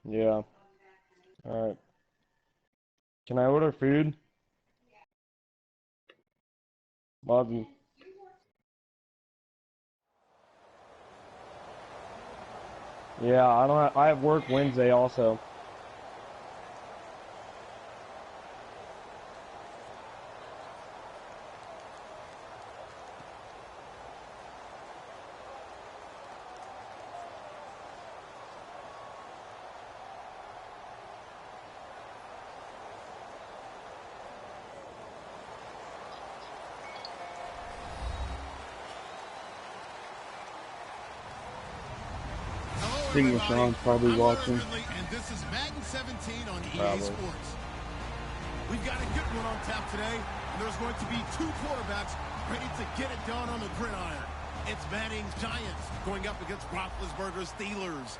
Yeah. All right. Can I order food? Love you. Yeah, I don't have, I have work Wednesday also. Hello, I think everybody. Rashawn's probably I'm Larry watching. Ridley, and this is Madden 17 on EA Probably. Sports. We've got a good one on tap today, and there's going to be two quarterbacks ready to get it done on the gridiron. It's Manning's Giants going up against Roethlisberger's Steelers.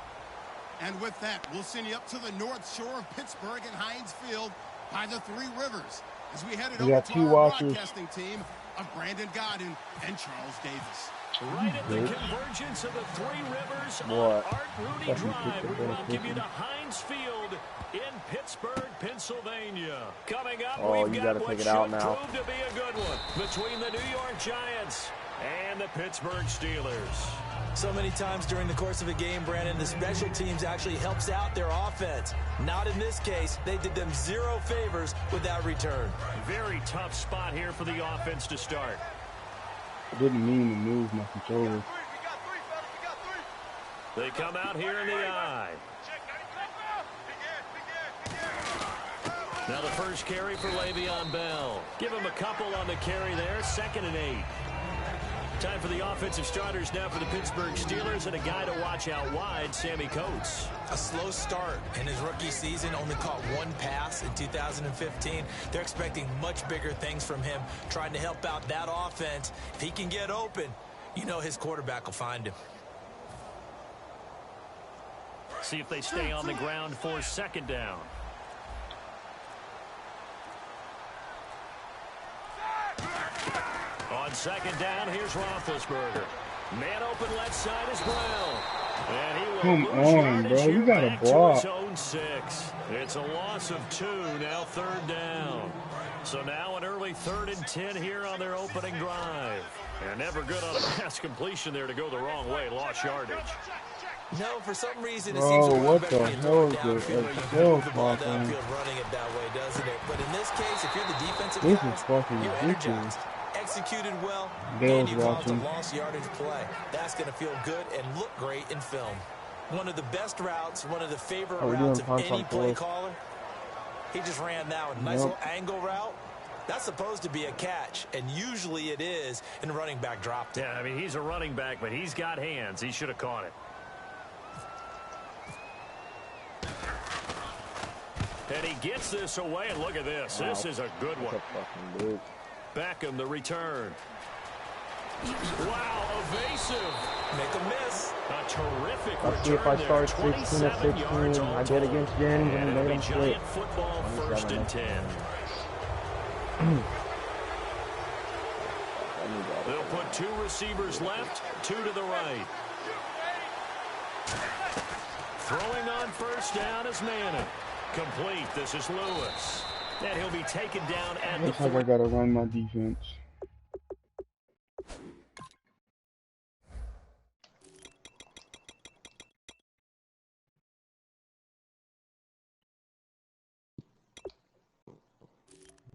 And with that, we'll send you up to the north shore of Pittsburgh and Heinz Field by the Three Rivers as we headed We over got to two our watchers. broadcasting team of Brandon Godden and Charles Davis. Right at the Good. convergence of the Three Rivers on What? Art Rooney Fucking Drive, pick we the welcome you to better Heinz Field in Pittsburgh, Pennsylvania. Coming up, Oh, we've you got gotta what take it should out now. prove to be a good one between the New York Giants and the Pittsburgh Steelers. So many times during the course of a game, Brandon, the special teams actually helps out their offense. Not in this case. They did them zero favors with that return. Very tough spot here for the offense to start. I didn't mean to move my controller. They come out here in the eye. Now the first carry for Le'Veon Bell. Give him a couple on the carry there. 2nd and 8. Time for the offensive starters now for the Pittsburgh Steelers, and a guy to watch out wide, Sammy Coates. A slow start in his rookie season, only caught one pass in 2015. They're expecting much bigger things from him, trying to help out that offense. If he can get open, you know his quarterback will find him. See if they stay on the ground for 2nd down. On 2nd down, here's Roethlisberger. Man open left side is Brown. And he will Come lose on, yardage bro. You here gotta back to block. his own 6. It's a loss of 2, now 3rd down. So now an early 3rd and 10 here on their opening drive. And never good on a pass completion there to go the wrong way. Lost yardage. No, for some reason it Bro, seems to work what better the when you hell throw is it this? downfield or you It's move the so ball fucking- downfield running it that way, doesn't it? But in this case, if you're the defensive This guys, is fucking you're ridiculous. energized, executed well, Bill's and you caused a watching. lost yardage play. That's going to feel good and look great in film. One of the best routes, one of the favorite Are we doing routes of punts any on play fourth? caller. He just ran that one. Nice Nope. little angle route. That's supposed to be a catch, and usually it is, and the running back dropped it. Yeah, I mean, he's a running back, but he's got hands. He should have caught it. And he gets this away, and look at this. Wow. This is a good That's one. a fucking dude. Beckham, the return. Wow, evasive. Make a miss. A terrific Let's see if I return there. start 16 of 27 yards 16. all I did total. against James And and it'll made be him split. Giant football, 1st and 10. They'll put 2 receivers left, 2 to the right. Throwing on 1st down is Manning. Complete. This is Lewis. And he'll be taken down at the Looks like I 40. gotta run my defense.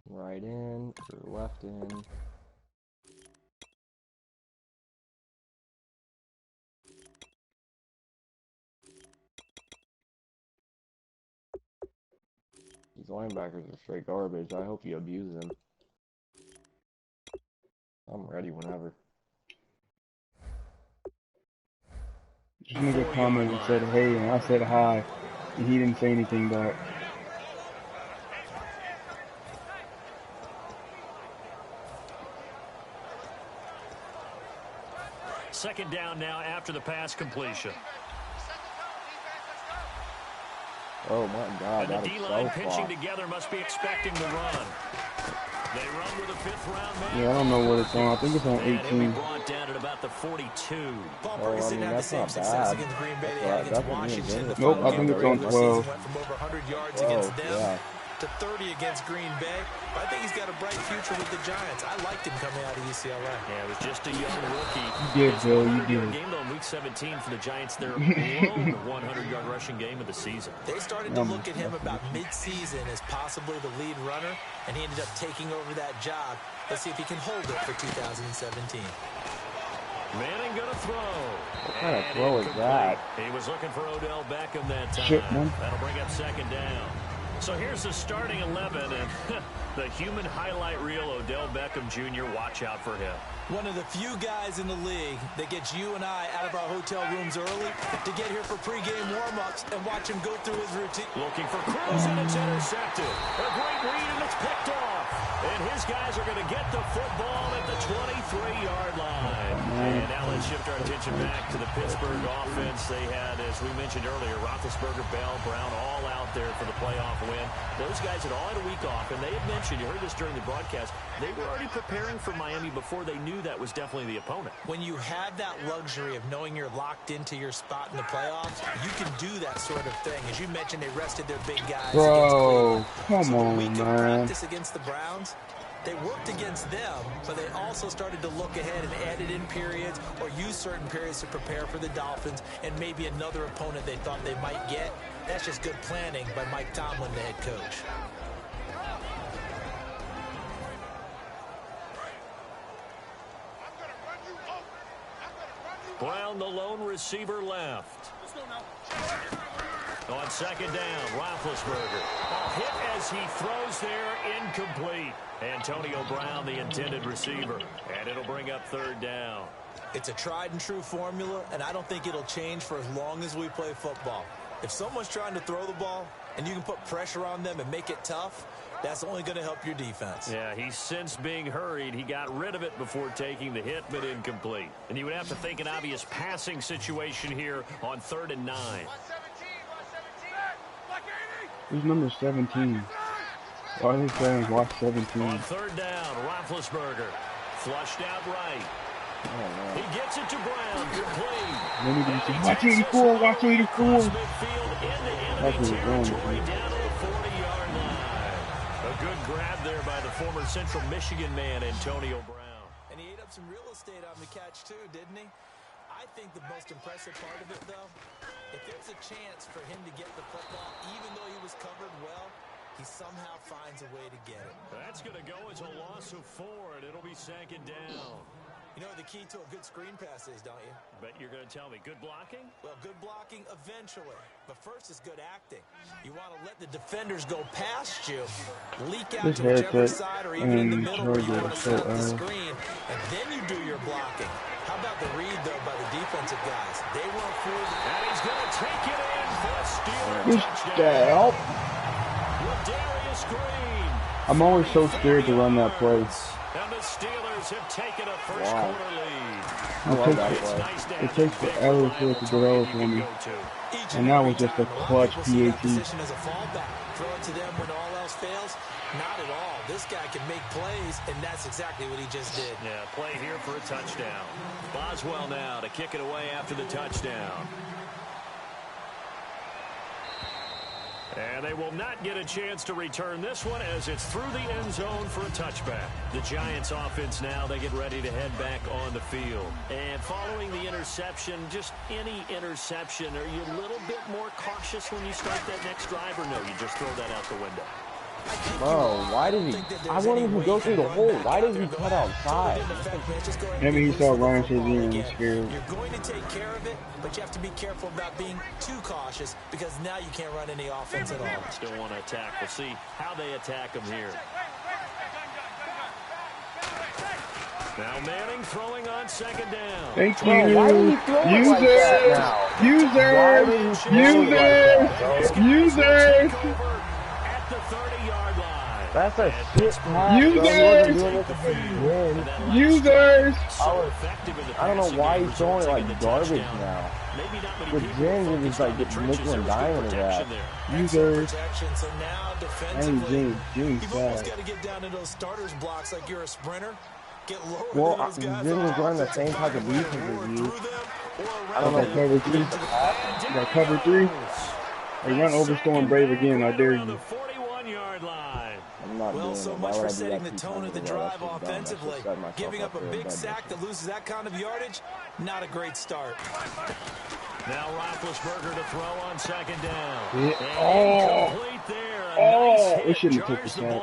Right in, or left in. These linebackers are straight garbage. I hope you abuse them. I'm ready whenever. This nigga commented and said hey, and I said hi, and he didn't say anything back. Second down now after the pass completion. Oh my God, And that the is D-line so pinching far. together must be expecting the run. They run with a fifth-round man. Yeah, I don't know what it's on. I think it's on And he'll be 18. brought down at about the 42. Paul Well, I Ferguson mean, had the that's same not success bad. against Green Bay. That's They had right. against That's what he Washington. The did. Nope, I final think game it's of the on regular 12. season went from over 100 yards 12, against them yeah. to 30 against Green Bay. But I think he's got a bright future with the Giants. I liked him coming out of UCLA. Yeah, it was just a young rookie. You did, Bill. You 100-yard did. game though in Week 17 for the Giants. Their lone 100-yard rushing game of the season. They started to look at him about mid-season as possibly the lead runner, and he ended up taking over that job. Let's see if he can hold it for 2017. Manning gonna throw. What kind of throw is that? He was looking for Odell Beckham that time. Shit, man. That'll bring up second down. So here's the starting 11, and the human highlight reel, Odell Beckham Jr., watch out for him. One of the few guys in the league that gets you and I out of our hotel rooms early to get here for pregame warm-ups and watch him go through his routine. Looking for Cruz, and it's intercepted. A great read, and it's picked off. And his guys are going to get the football at the 23-yard line. And now let's shift our attention back to the Pittsburgh offense. They had, as we mentioned earlier, Roethlisberger, Bell, Brown all out there for the playoff win. Those guys had all had a week off, and they had mentioned, you heard this during the broadcast, they were already preparing for Miami before they knew that was definitely the opponent. When you have that luxury of knowing you're locked into your spot in the playoffs, you can do that sort of thing. As you mentioned, they rested their big guys against Bro, Cleveland. come So the on, week of man. practice against the Browns, they worked against them, but they also started to look ahead and added in periods or use certain periods to prepare for the Dolphins and maybe another opponent they thought they might get. That's just good planning by Mike Tomlin, the head coach. Brown, the lone receiver left. On second down, Roethlisberger. A hit as he throws there, incomplete. Antonio Brown, the intended receiver. And it'll bring up third down. It's a tried and true formula, and I don't think it'll change for as long as we play football. If someone's trying to throw the ball and you can put pressure on them and make it tough, that's only going to help your defense. Yeah, he's since being hurried. He got rid of it before taking the hit, but incomplete. And you would have to think an obvious passing situation here on 3rd and 9. Who's number 17? Why are they saying watch 17? On 3rd down, Roethlisberger. Flushed out right. He gets it to Brown. Complete. Then you can see, watch 84, watch 84. Cross midfield into That's enemy what we're going territory with. down to the 40-yard line. A good grab there by the former Central Michigan man, Antonio Brown. And he ate up some real estate on the catch, too, didn't he? I think the most impressive part of it, though, if there's a chance for him to get the football, even though he was covered well, he somehow finds a way to get it. That's going to go as a loss of 4, and it'll be second down. You know what the key to a good screen pass is, don't you? Bet you're going to tell me. Good blocking? Well, good blocking eventually. But first is good acting. You want to let the defenders go past you, leak out This to whichever haircut side or even in the and middle where you Georgia want to is set so up the ass. screen, and then you do your blocking. How about the read, though, by the defensive guys? They weren't fooled. And he's going to take it in for a Steeler What the touchdown. hell? Darius Green. I'm always so scared to run that play. And the Steelers have taken a first quarter lead. I love that It play. Nice to It have takes a big forever for it to reliable develop target for you me. can go to. Each And that was every just a time, lot clutch of people see that PAT. position as a fallback. Throw it to them when all else fails. Not at all. This guy can make plays, and that's exactly what he just did. Yeah, play here for a touchdown. Boswell now to kick it away after the touchdown. And they will not get a chance to return this one as it's through the end zone for a touchback. The Giants offense now, they get ready to head back on the field. And following the interception, just any interception, are you a little bit more cautious when you start that next drive, or no, you just throw that out the window? Bro, why did he? I wanted him to go through the hole. Why did he cut outside? Maybe he saw Ryan Shazier and was scared. You're going to take care of it, but you have to be careful about being too cautious because now you can't run any offense at all. Still want to attack. We'll see how they attack them here. Now Manning throwing on second down. Thank Bro, why did he throw it like that now? Why did he throw it like that, bro? User! At the 30-yard line. That's a shit pass. Users! I don't know why he's throwing it like garbage now. The James is just like nickel and diming that. Users. So now defensively, you've almost got to get down to those starters blocks like you're a sprinter. Get lower well, than those guys. Jim was running the same type of defense as you. I don't know. Cover 3. Got cover 3. Hey, run over Storm Brave again. I dare you. I'm not well, doing so it. much Why would for I do setting that the 2 tone times of the in a row? drive That's just dumb. That's offensively. just setting myself Giving up a for big bad sack that loses that kind of yardage, not a great start. Now Roethlisberger to throw on 2nd down. Yeah. It shouldn't have took the sack.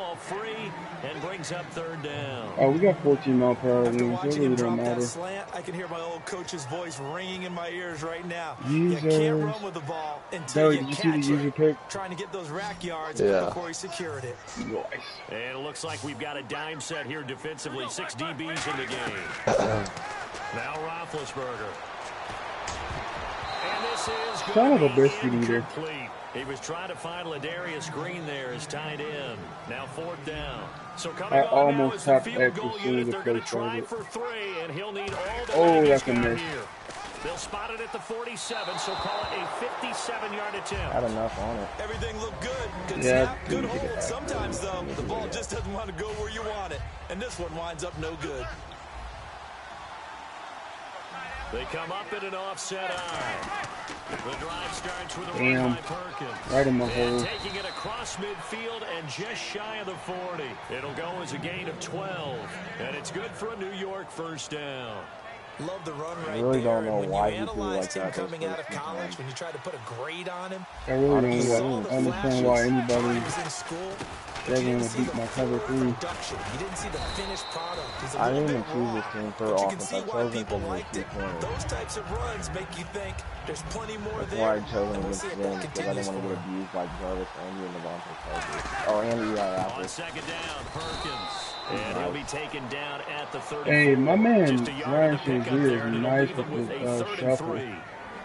And brings up 3rd down. Oh, we got 14 mile per hour winds. It really don't matter. Slant, I can hear my old coach's voice ringing in my ears right now. Users. You can't run with the ball until Did you see the user pick? Trying to get those rack yards before he secured it. Nice. And it looks like we've got a dime set here defensively. 6 DBs in the game. Now Roethlisberger. And this is Son of a biscuit eater. He was trying to find Ladarius Green there as tight end. Now 4th down. So coming I on almost now is tapped the field X goal as soon unit. as They're the going play to try started. for 3, and he'll need all the Oh, way that's a he's got miss. here. They'll spot it at the 47, so call it a 57-yard attempt. Had enough on it. Everything looked good. Good Yeah, snap, good hold. Sometimes, though, the ball just doesn't want to go where you want it. And this one winds up no good. They come up in an offset eye. The drive starts with a Damn. run by Perkins. Right in my And hole. taking it across midfield and just shy of the 40. It'll go as a gain of 12. And it's good for a New York 1st down. Love the run right really there. don't know and when why you he threw like analyzed him that those coming out of first few college, times. when you tried to put a grade on him, I really you saw don't the understand why flashes when anybody he was in school. But doesn't you want didn't to see beat the my cover full 3. production. You didn't see the finished product. He's a I little didn't even bit choose raw, this team for but you can offense. see I why chose him people because liked of it. the corner. Those types of runs make you think there's plenty more That's there. why I chose him And we'll against see if them, that because I continues didn't want for to get him. abused by Jarvis and you and Devontae Parker. Oh, and Eli On Apple. 2nd down, Perkins. And he'll be taken down at the 34. Hey, my man Just a yard Ryan to pick up Shazier there, and is it'll nice leave them with with his a 3rd and shuffle. 3.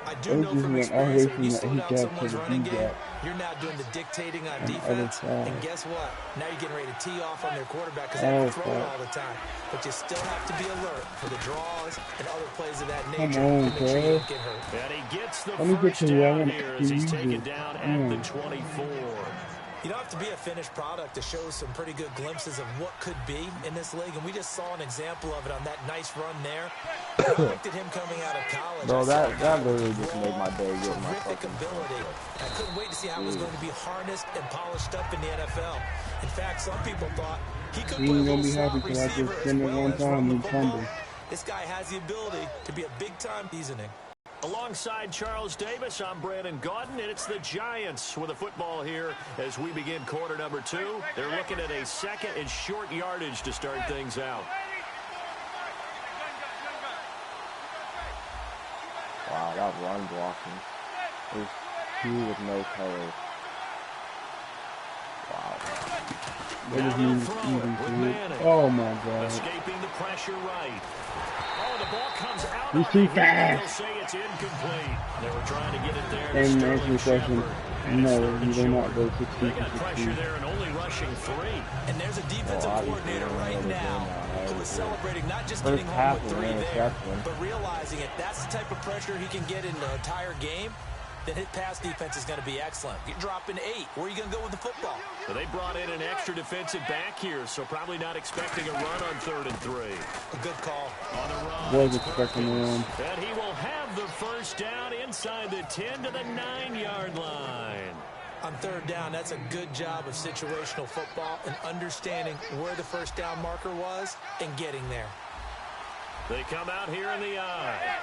I They do know just from went all the experience way that when from you the slow E down gap to someone's the running D game, gap. you're now doing the dictating on On the other defense. side. And guess what? Now you're getting ready to tee off on their quarterback because Oh, they can throw it fuck. all the time. But you still have to be alert for the draws and other plays of that Come nature on, to make sure you Kev. don't get hurt. And he gets the Let me get first to down Ryan here to as he's use taken it. down at the 24. You don't have to be a finished product to show some pretty good glimpses of what could be in this league, and we just saw an example of it on that nice run there. I looked at him coming out of college. Bro, I saw that literally just made my day getting my terrific fucking ability. I couldn't wait to see how it was going to be harnessed and polished up in the NFL. In fact, some people thought he could He play a ain't gonna little be happy slot because I receiver just as spin it well one as run time the and football. fumble. This guy has the ability to be a big-time seasoning. Alongside Charles Davis, I'm Brandon Gaudin, and it's the Giants with the football here as we begin quarter number 2. They're looking at a 2nd and short yardage to start things out. Wow, that run blocking. There's 2 with no color. Wow. They just need easy to. Oh my god. Escaping the pressure right. Oh, the ball comes out. He's too fast. They'll say it's incomplete. They were trying to get it there. And to answer Sterling the question, Shepard. And no, it's 3rd and you will not short. go 16 They to got pressure 16. there and only rushing 3. And there's a defensive coordinator right now who is celebrating not just getting home with 3 there, but realizing it. That's the type of pressure he can get in the entire game. Then his pass defense is going to be excellent. You're dropping 8. Where are you going to go with the football? So they brought in an extra defensive back here, so probably not expecting a run on 3rd and 3. A good call. On the run. Was expecting a run. And he will have the first down inside the 10 to the 9-yard line. On 3rd down, that's a good job of situational football and understanding where the first down marker was and getting there. They come out here in the eye.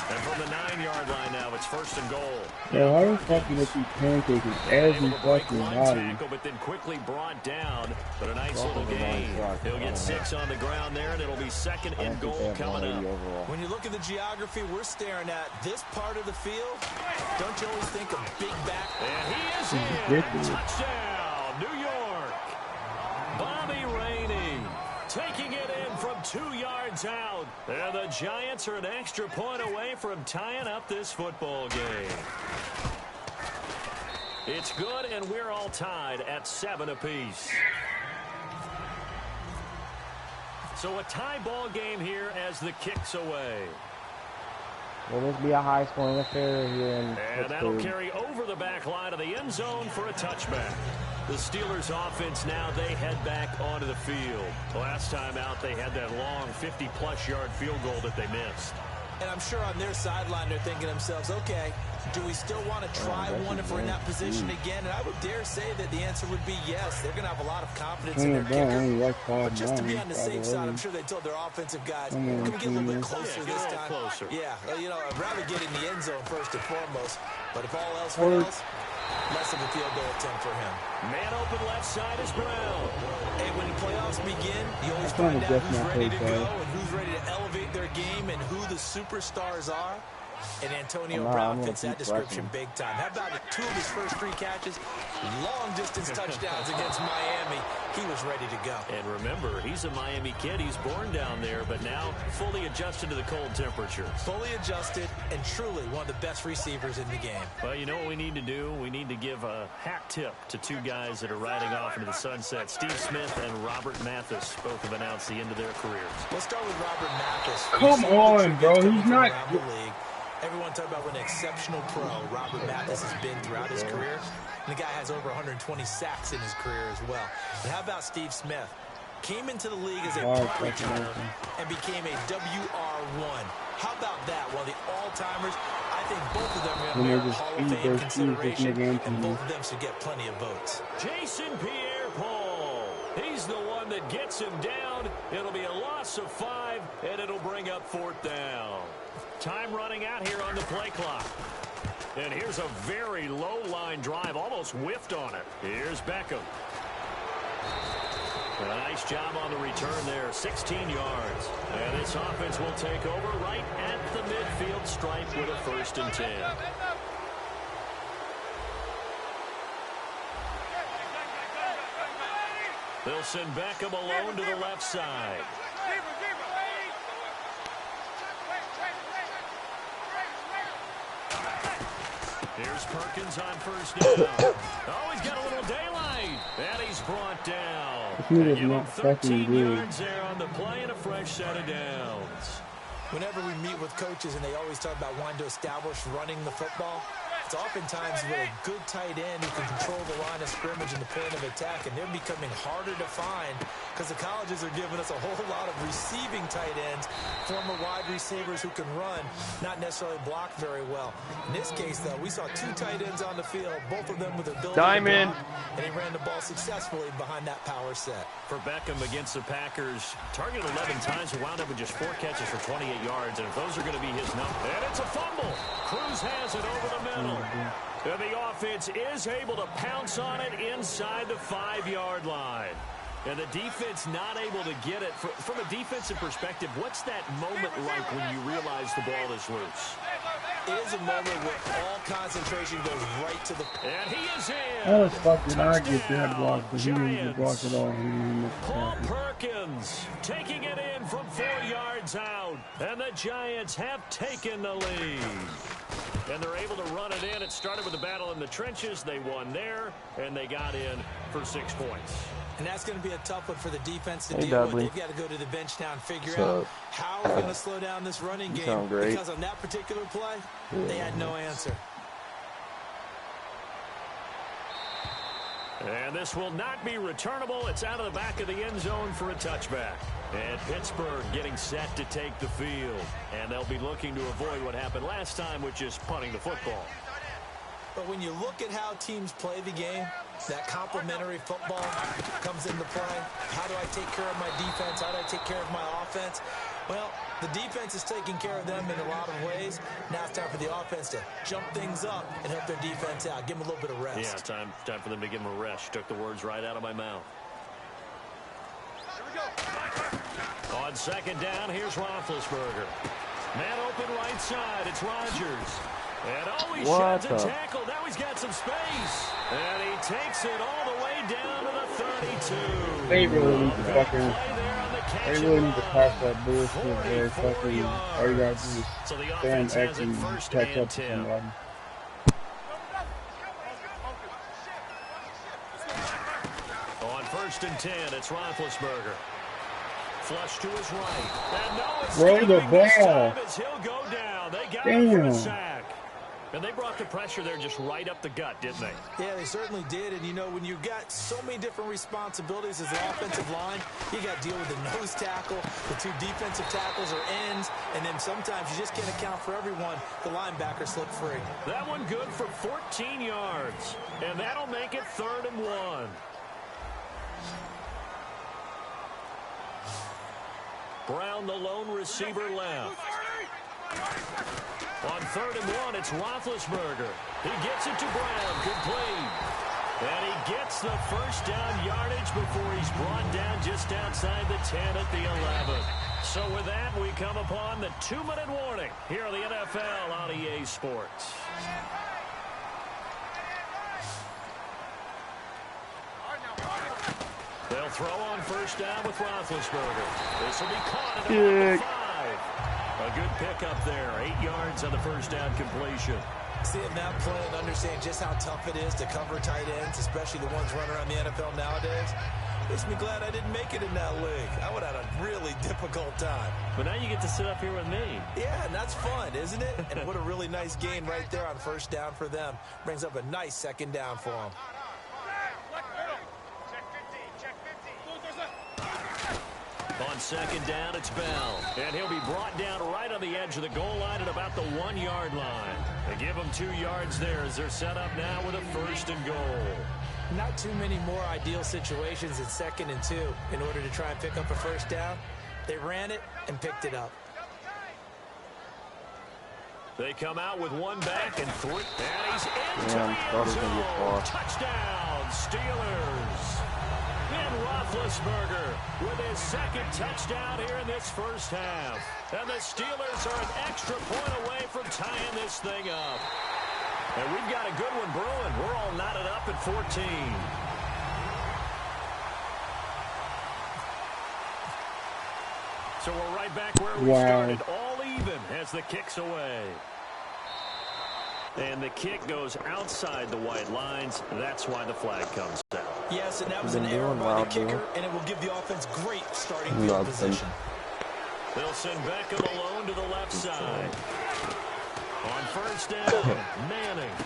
And from the 9-yard line now, it's 1st and goal. Yo, how the fuck do they keep pancaking every fucking body? Tackle, but then quickly brought down. But a nice little gain. He'll get 6 on the ground there, and it'll be 2nd and goal coming up. When you look at the geography we're staring at, this part of the field, don't you always think of big back? And he is in. Touchdown, New York. Bobby Rainey taking it in from 2 yards out. And the Giants are an extra point away from tying up this football game. It's good, and we're all tied at 7 apiece. So a tie ball game here as the kick's away. Will this be a high-scoring affair here in And that'll carry over the back line of the end zone for a touchback. The Steelers offense now, they head back onto the field. Last time out, they had that long 50-plus yard field goal that they missed. And I'm sure on their sideline, they're thinking to themselves, okay, do we still want to try one if we're in that position again? And I would dare say that the answer would be yes. They're going to have a lot of confidence in their kicker. But just to be on the safe side, I'm sure they told their offensive guys, can we get a little bit closer this time? Yeah, well, you know, I'd rather get in the end zone first and foremost. But if all else fails, less of a field goal attempt for him. Man open left side is Brown. Hey, when the playoffs begin, you always find out who's ready to go and who's ready to elevate their game and who the superstars are. And Antonio Brown fits that description big time. How about 2 of his first 3 catches? Long-distance touchdowns against Miami. He was ready to go. And remember, he's a Miami kid. He's born down there, but now fully adjusted to the cold temperatures. Fully adjusted and truly one of the best receivers in the game. Well, you know what we need to do? We need to give a hat tip to 2 guys that are riding off into the sunset. Steve Smith and Robert Mathis both have announced the end of their careers. Let's start with Robert Mathis. Come on, bro. He's not... Everyone talk about what an exceptional pro Robert Mathis has been throughout his career. And the guy has over 120 sacks in his career as well. But how about Steve Smith? Came into the league as a punt returner and became a WR1. How about that? One of the all-timers. I think both of them are going to be Hall of Fame consideration, and both of them should get plenty of votes. Jason Pierre-Paul. He's the one that gets him down. It'll be a loss of 5, and it'll bring up 4th down. Time running out here on the play clock. And here's a very low-line drive, almost whiffed on it. Here's Beckham. A nice job on the return there, 16 yards. And this offense will take over right at the midfield stripe with a 1st and 10. They'll send Beckham alone to the left side. Here's Perkins on 1st down. Oh, he's got a little daylight. And he's brought down. Give him 13 yards there on the play and a fresh set of downs. Whenever we meet with coaches and they always talk about wanting to establish running the football, it's oftentimes with a good tight end who can control the line of scrimmage and the point of attack, and they're becoming harder to find because the colleges are giving us a whole lot of receiving tight ends, former wide receivers who can run, not necessarily block very well. In this case, though, we saw 2 tight ends on the field, both of them with the ability to block, and he ran the ball successfully behind that power set. For Beckham against the Packers, targeted 11 times, he wound up with just 4 catches for 28 yards, and if those are going to be his number, and it's a fumble. Cruz has it over the middle. And the offense is able to pounce on it inside the 5-yard line. And the defense not able to get it. From a defensive perspective, what's that moment like when you realize the ball is loose? It is a moment where all concentration goes right to the... And he is in! How the fuck did I get that block? But he didn't get blocked at all. Paul Perkins taking it in from 4 yards out. And the Giants have taken the lead. And they're able to run it in. It started with a battle in the trenches. They won there, and they got in for 6 points. And that's going to be a tough one for the defense to deal with. They've got to go to the bench now and figure out how we're going to slow down this running game. Because on that particular play, they had no answer. And this will not be returnable. It's out of the back of the end zone for a touchback. And Pittsburgh getting set to take the field. And they'll be looking to avoid what happened last time, which is punting the football. But when you look at how teams play the game, that complementary football comes into play. How do I take care of my defense? How do I take care of my offense? Well, the defense is taking care of them in a lot of ways. Now it's time for the offense to jump things up and help their defense out. Give them a little bit of rest. Yeah, time for them to give them a rest. You took the words right out of my mouth. On 2nd down, here's Roethlisberger. Man open right side. It's Rodgers. And he sheds a tackle. Now he's got some space. And he takes it all the way down to the 32. They really need to fucking... They really need to pass that bullshit there. Fucking... All you gotta do is stand X and catch up to somebody. On 1st and 10, it's Roethlisberger. Flush to his right. And no Throw the escaping this ball. time as he'll go down. They got him for a sack. And they brought the pressure there just right up the gut, didn't they? Yeah, they certainly did. And, you know, when you've got so many different responsibilities as the offensive line, you got to deal with the nose tackle, the 2 defensive tackles or ends, and then sometimes you just can't account for everyone. The linebacker slipped free. That one good for 14 yards. And that'll make it 3rd and 1. Brown, the lone receiver, left. On 3rd and 1, it's Roethlisberger. He gets it to Brown, complete. And he gets the first down yardage before he's brought down just outside the 10 at the 11. So with that, we come upon the 2-minute warning here on the NFL on EA Sports. They'll throw on 1st down with Roethlisberger. This will be caught at about the 5. A good pickup there. 8 yards on the 1st down completion. Seeing that play and understanding just how tough it is to cover tight ends, especially the ones running around the NFL nowadays, makes me glad I didn't make it in that league. I would have had a really difficult time. But now you get to sit up here with me. Yeah, and that's fun, isn't it? And what a really nice gain right there on 1st down for them. Brings up a nice 2nd down for them. On 2nd down, it's Bell. And he'll be brought down right on the edge of the goal line at about the 1-yard line. They give him 2 yards there as they're set up now with a 1st and goal. Not too many more ideal situations than 2nd and 2 in order to try and pick up a 1st down. They ran it and picked it up. They come out with 1 back and 3. And he's into the end zone. Touchdown, Steelers. And Roethlisberger with his 2nd touchdown here in this 1st half. And the Steelers are an extra point away from tying this thing up. And we've got a good one brewing. We're all knotted up at 14. So we're right back where we started. All even as the kick's away. And the kick goes outside the white lines. That's why the flag comes out. Yes, and that was an error by the kicker, and it will give the offense great starting field position. They'll send Beckham alone to the left side. On 1st down, Manning.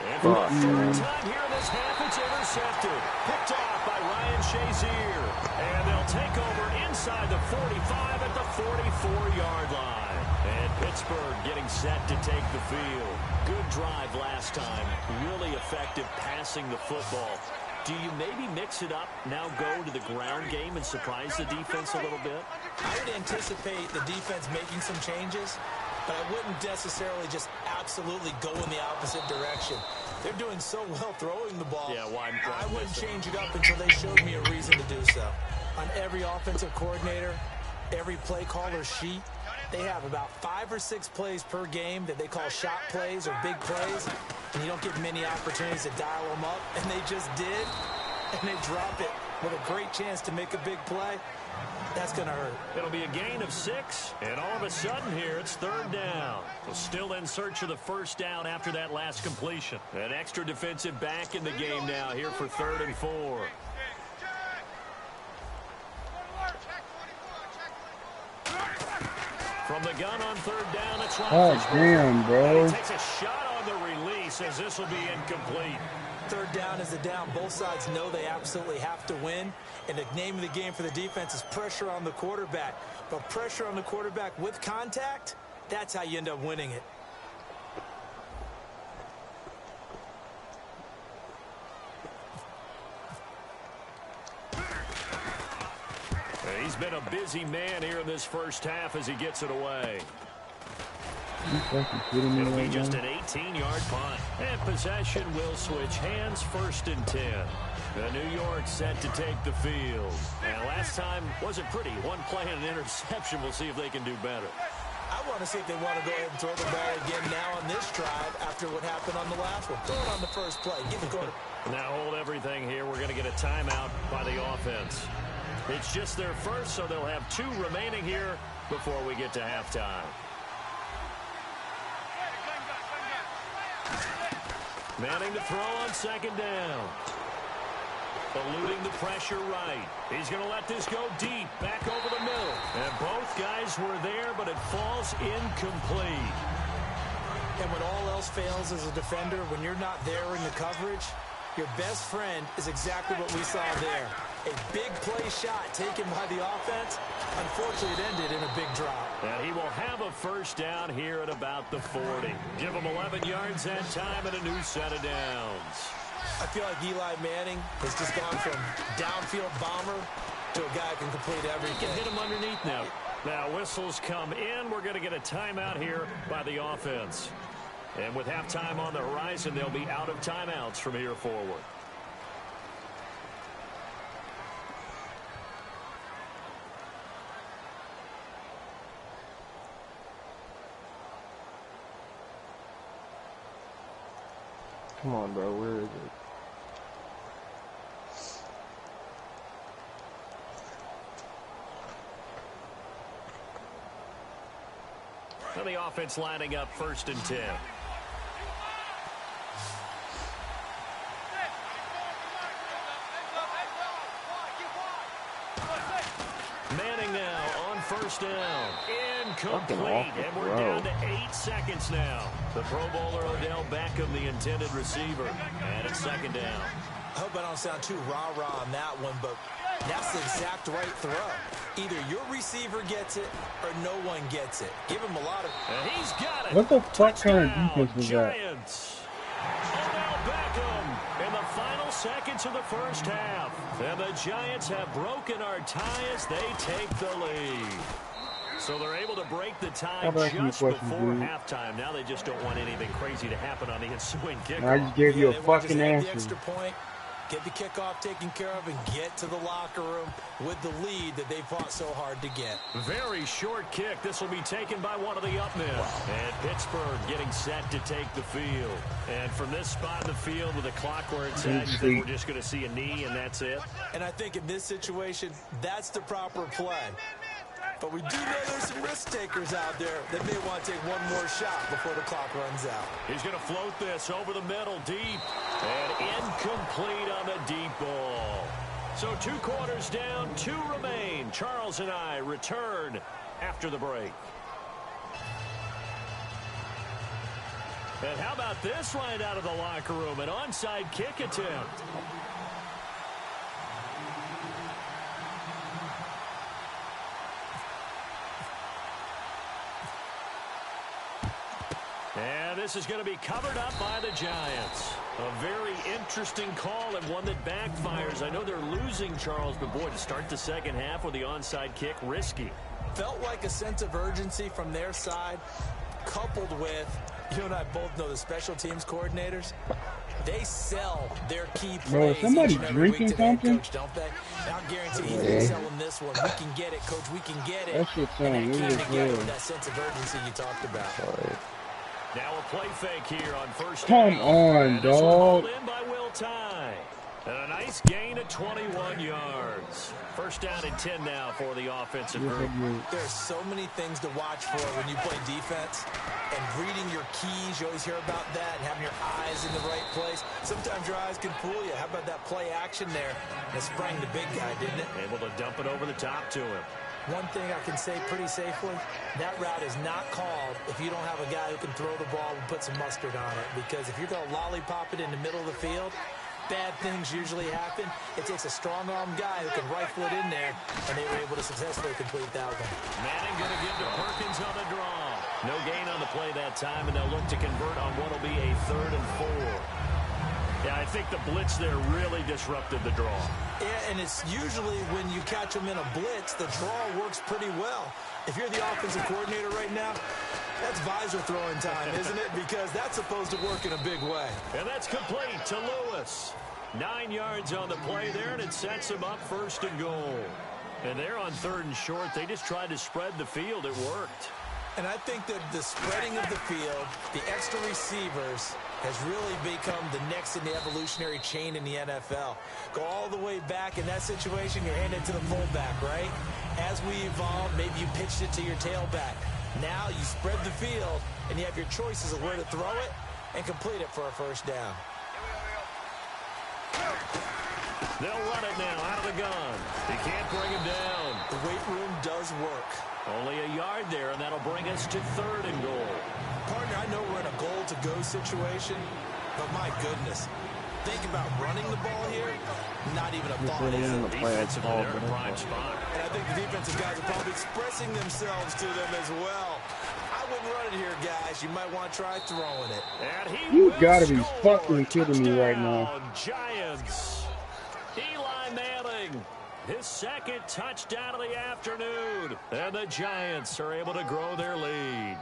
And for the 3rd time here in this half, it's intercepted. Picked off by Ryan Shazier. And they'll take over inside the 45 at the 44-yard line. And Pittsburgh getting set to take the field. Good drive last time. Really effective passing the football. Do you maybe mix it up, now go to the ground game and surprise the defense a little bit? I would anticipate the defense making some changes, but I wouldn't necessarily just absolutely go in the opposite direction. They're doing so well throwing the ball. Yeah, why I wouldn't change it up until they showed me a reason to do so. On every offensive coordinator, every play caller sheet, they have about 5 or 6 plays per game that they call shot plays or big plays, and you don't get many opportunities to dial them up, and they just did, and they drop it with a great chance to make a big play. That's going to hurt. It'll be a gain of 6, and all of a sudden here it's 3rd down. So still in search of the 1st down after that last completion. An extra defensive back in the game now here for 3rd and 4. From the gun on 3rd down, it's Roethlisberger. Oh, damn, bro. He takes a shot on the release as this will be incomplete. 3rd down is the down. Both sides know they absolutely have to win. And the name of the game for the defense is pressure on the quarterback. But pressure on the quarterback with contact, that's how you end up winning it. He's been a busy man here in this 1st half as he gets it away. It'll be just an 18-yard punt. And possession will switch hands. 1st and 10. The New York set to take the field. And last time wasn't pretty. 1 play and an interception. We'll see if they can do better. I want to see if they want to go ahead and throw the ball again now on this drive after what happened on the last one. Throw it on the first play. Get the quarter. Now hold everything here. We're going to get a timeout by the offense. It's just their first, so they'll have 2 remaining here before we get to halftime. Manning to throw on 2nd down. Eluding the pressure right. He's going to let this go deep, back over the middle. And both guys were there, but it falls incomplete. And when all else fails as a defender, when you're not there in the coverage, your best friend is exactly what we saw there. A big play shot taken by the offense. Unfortunately, it ended in a big drop. And he will have a first down here at about the 40. Give him 11 yards that time and a new set of downs. I feel like Eli Manning has just gone from downfield bomber to a guy who can complete everything. He can hit him underneath now. Now whistles come in. We're going to get a timeout here by the offense. And with halftime on the horizon, they'll be out of timeouts from here forward. Come on, bro. Where is it? And the offense lining up 1st and 10. Manning now on 1st down. Incomplete. And we're down to 8 seconds now. The Pro Bowler Odell Beckham, the intended receiver. And it's 2nd down. I hope I don't sound too rah-rah on that one, but that's the exact right throw. Either your receiver gets it or no one gets it. Give him a lot of... And he's got it. What the fuck kind of defense was that? Giants. Odell Beckham in the final seconds of the first half. And the Giants have broken our tie as they take the lead. So they're able to break the tie just before halftime. Now they just don't want anything crazy to happen on the ensuing kickoff. I just gave you a fucking answer. The extra point, get the kickoff taken care of, and get to the locker room with the lead that they fought so hard to get. Very short kick. This will be taken by one of the up men. And Pittsburgh getting set to take the field. And from this spot in the field with the clock where it's at, you think we're just going to see a knee and that's it? And I think in this situation, that's the proper play. But we do know there's some risk takers out there that may want to take one more shot before the clock runs out. He's going to float this over the middle deep. And incomplete on the deep ball. So 2 quarters down, 2 remain. Charles and I return after the break. And how about this right out of the locker room? An onside kick attempt. And this is going to be covered up by the Giants. A very interesting call and one that backfires. I know they're losing, Charles, but boy, to start the second half with the onside kick, risky. Felt like a sense of urgency from their side, coupled with, you and I both know the special teams coordinators. They sell their key plays. Bro, somebody drinking something? Coach, don't they? I'll guarantee he's selling this one. We can get it, Coach. We can get it. That shit sounds really together good. with that sense of urgency you talked about. Now a play fake here on 1st Come down. on, dog. In by Will Tye. And a nice gain of 21 yards. 1st down and 10 now for the offensive group. There's so many things to watch for when you play defense. And reading your keys, you always hear about that, and having your eyes in the right place. Sometimes your eyes can fool you. How about that play action there? It sprang the big guy, didn't it? Able to dump it over the top to him. One thing I can say pretty safely, that route is not called if you don't have a guy who can throw the ball and put some mustard on it. Because if you're going to lollipop it in the middle of the field, bad things usually happen. It takes a strong-arm guy who can rifle it in there, and they were able to successfully complete that one. Manning going to give to Perkins on the draw. No gain on the play that time, and they'll look to convert on what will be a 3rd and 4. Yeah, I think the blitz there really disrupted the draw. Yeah, and it's usually when you catch them in a blitz, the draw works pretty well. If you're the offensive coordinator right now, that's visor throwing time, isn't it? Because that's supposed to work in a big way. And that's complete to Lewis. 9 yards on the play there, and it sets him up 1st and goal. And they're on 3rd and short. They just tried to spread the field. It worked. And I think that the spreading of the field, the extra receivers, has really become the next in the evolutionary chain in the NFL. Go all the way back in that situation, you're handed to the fullback, right? As we evolve, maybe you pitched it to your tailback. Now you spread the field, and you have your choices of where to throw it and complete it for a 1st down. They'll run it now out of the gun. He can't bring him down. The weight room does work. Only a yard there, and that'll bring us to 3rd and goal. Partner, I know we're in a goal-to-go situation, but my goodness. Think about running the ball here. Not even a thought. Defensively, they're in a prime spot. And I think the defensive guys are probably expressing themselves to them as well. I wouldn't run it here, guys. You might want to try throwing it. And You gotta be fucking kidding me right now. Giants. Eli Manning, his 2nd touchdown of the afternoon. And the Giants are able to grow their lead.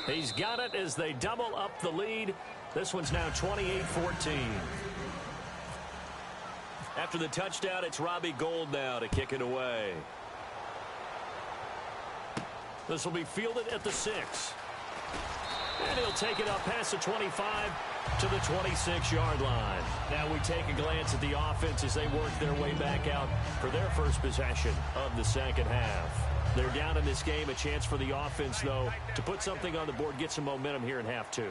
He's got it as they double up the lead. This one's now 28-14. After the touchdown, it's Robbie Gould now to kick it away. This will be fielded at the 6. And he'll take it up past the 25 to the 26-yard line. Now we take a glance at the offense as they work their way back out for their first possession of the second half. They're down in this game. A chance for the offense, though, to put something on the board, get some momentum here in half 2.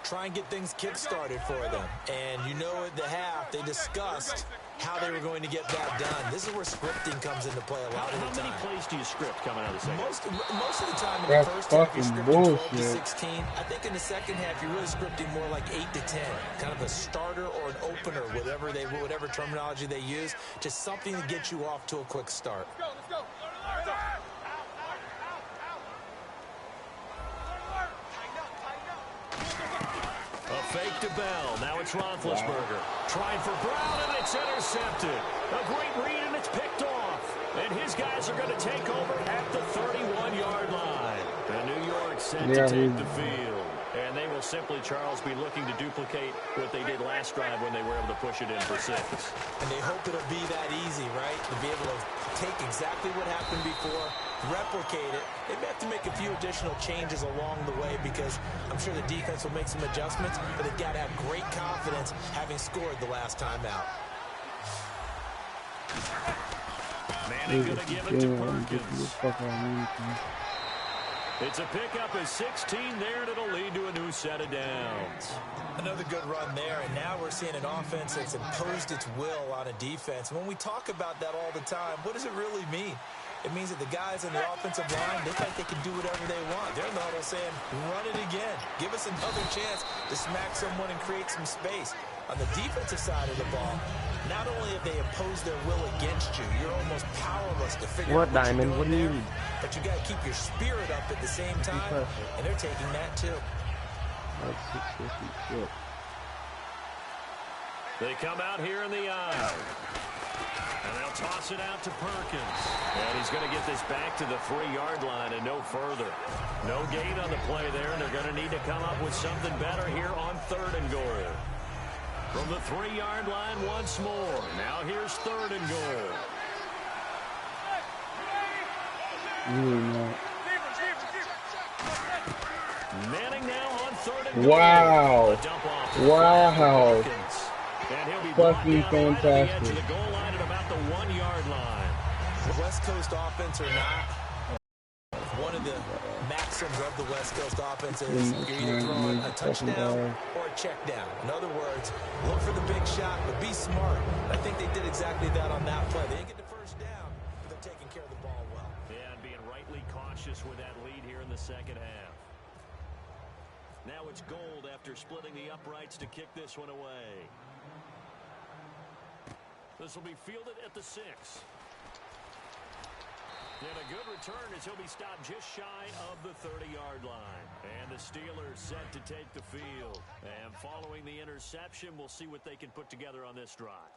Try and get things kick-started for them. And you know at the half, they discussed how they were going to get that done. This is where scripting comes into play a lot of the time. How many plays do you script coming out of the second? Most of the time in the first half, you're scripting 12 to 16. I think in the second half, you're really scripting more like 8 to 10. Kind of a starter or an opener, whatever terminology they use. Just something to get you off to a quick start. Let's go. A fake to Bell. Now it's Roethlisberger. Trying for Brown, and it's intercepted. A great read, and it's picked off. And his guys are going to take over at the 31-yard line. And New York set to take the field. And they will simply, Charles, be looking to duplicate what they did last drive when they were able to push it in for 6. And they hope it'll be that easy, right? To be able to take exactly what happened before, replicate it. They may have to make a few additional changes along the way because I'm sure the defense will make some adjustments, but they've got to have great confidence having scored the last time out. Manning going to give it to Perkins. It's a pickup of 16 there, and it'll lead to a new set of downs. Another good run there, and now we're seeing an offense that's imposed its will on a defense. When we talk about that all the time, what does it really mean? It means that the guys on the offensive line, they think they can do whatever they want. They're in the huddle saying, run it again. Give us another chance to smack someone and create some space. On the defensive side of the ball, not only have they imposed their will against you, you're almost powerless to figure out what you're doing what do you need? But you got to keep your spirit up at the same time, and they're taking that too. Like 650 shit. They come out here in the aisle. And they'll toss it out to Perkins. And he's going to get this back to the 3-yard line and no further. No gain on the play there, and they're going to need to come up with something better here on 3rd and goal. From the 3-yard line once more. Now here's 3rd and goal. Manning now on 3rd and goal. Wow. Wow. And he'll be fucking fantastic. To the goal line at about the 1-yard line. West Coast offense or not, one of the maxims of the West Coast offense is you're either throwing a touchdown or a check down. In other words, look for the big shot, but be smart. I think they did exactly that on that play. They didn't get the first down, but they're taking care of the ball well. Yeah, and being rightly cautious with that lead here in the second half. Now it's Gould after splitting the uprights to kick this one away. This will be fielded at the 6. And a good return as he'll be stopped just shy of the 30-yard line. And the Steelers set to take the field. And following the interception, we'll see what they can put together on this drive.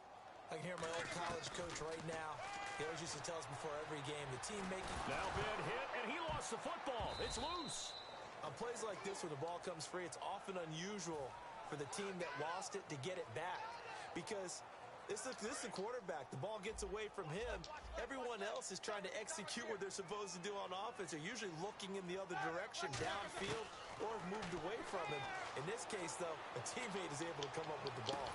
I can hear my old college coach right now. He always used to tell us before every game, the team making... Now been hit, and he lost the football. It's loose. On plays like this, where the ball comes free, it's often unusual for the team that lost it to get it back. Because... This is the quarterback. The ball gets away from him. Everyone else is trying to execute what they're supposed to do on offense. They're usually looking in the other direction, downfield, or have moved away from him. In this case, though, a teammate is able to come up with the ball.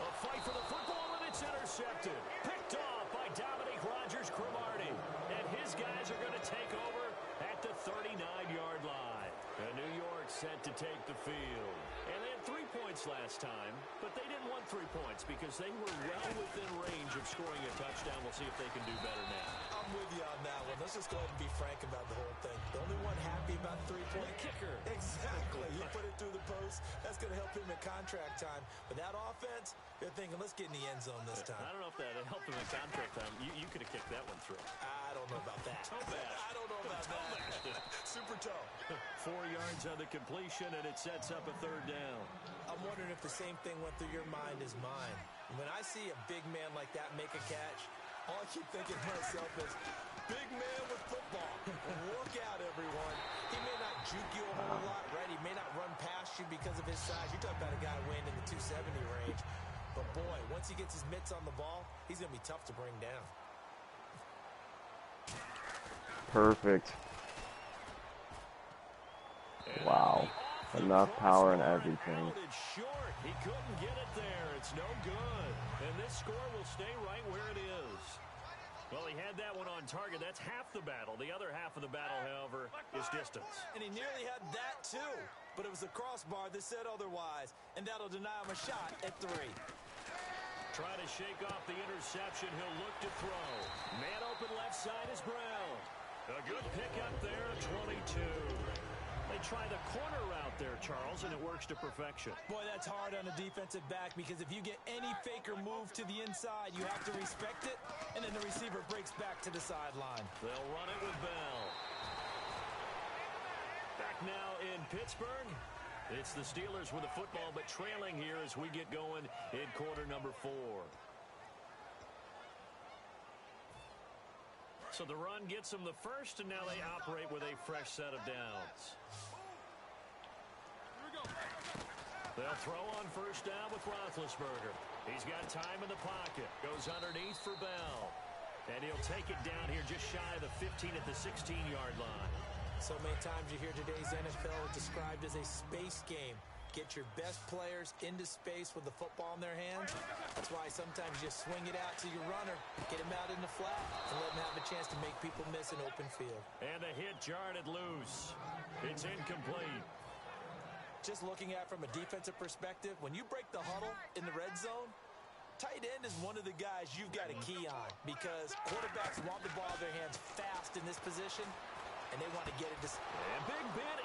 A fight for the football, and it's intercepted. Picked off by Dominique Rodgers-Cromartie. And his guys are going to take over at the 39-yard line. And New York set to take the field. And they had 3 points points last time, but they didn't want 3 points because they were well within range of scoring a touchdown. We'll see if they can do better now. I'm with you on that one. Let's just go ahead and be frank about the whole thing. The only one happy about 3-point kicker. Exactly. You put it through the post. That's going to help him in contract time. But that offense, they're thinking, let's get in the end zone this time. I don't know if that helped him in contract time. You could have kicked that one through. I don't know about that. I don't know about that. Super toe. 4 yards on the completion, and it sets up a 3rd down. I'm wondering if the same thing went through your mind as mine. When I see a big man like that make a catch, all I keep thinking to myself is, big man with football. Look out, everyone. He may not juke you a whole lot, right? He may not run past you because of his size. You're talking about a guy weighing in the 270 range. But, boy, once he gets his mitts on the ball, he's going to be tough to bring down. Perfect. Wow. Enough power and everything. It's short. He couldn't get it there. It's no good. And this score will stay right where it is. Well, he had that one on target. That's half the battle. The other half of the battle, however, is distance. And he nearly had that, too. But it was the crossbar that said otherwise. And that'll deny him a shot at 3. Trying to shake off the interception. He'll look to throw. Man open left side is Brown. A good pickup there, 22. They try the corner route there, Charles, and it works to perfection. Boy, that's hard on a defensive back because if you get any faker move to the inside, you have to respect it, and then the receiver breaks back to the sideline. They'll run it with Bell. Back now in Pittsburgh. It's the Steelers with the football, but trailing here as we get going in quarter number 4. So the run gets them the first, and now they operate with a fresh set of downs. They'll throw on first down with Roethlisberger. He's got time in the pocket. Goes underneath for Bell. And he'll take it down here just shy of the 15 at the 16-yard line. So many times you hear today's NFL described as a space game. Get your best players into space with the football in their hands. That's why sometimes you just swing it out to your runner, get him out in the flat, and let him have a chance to make people miss an open field. And a hit jarred it loose. It's incomplete. Just looking at it from a defensive perspective, when you break the huddle in the red zone, tight end is one of the guys you've got a key on because quarterbacks want the ball in their hands fast in this position, and they want to get it to... And Big Ben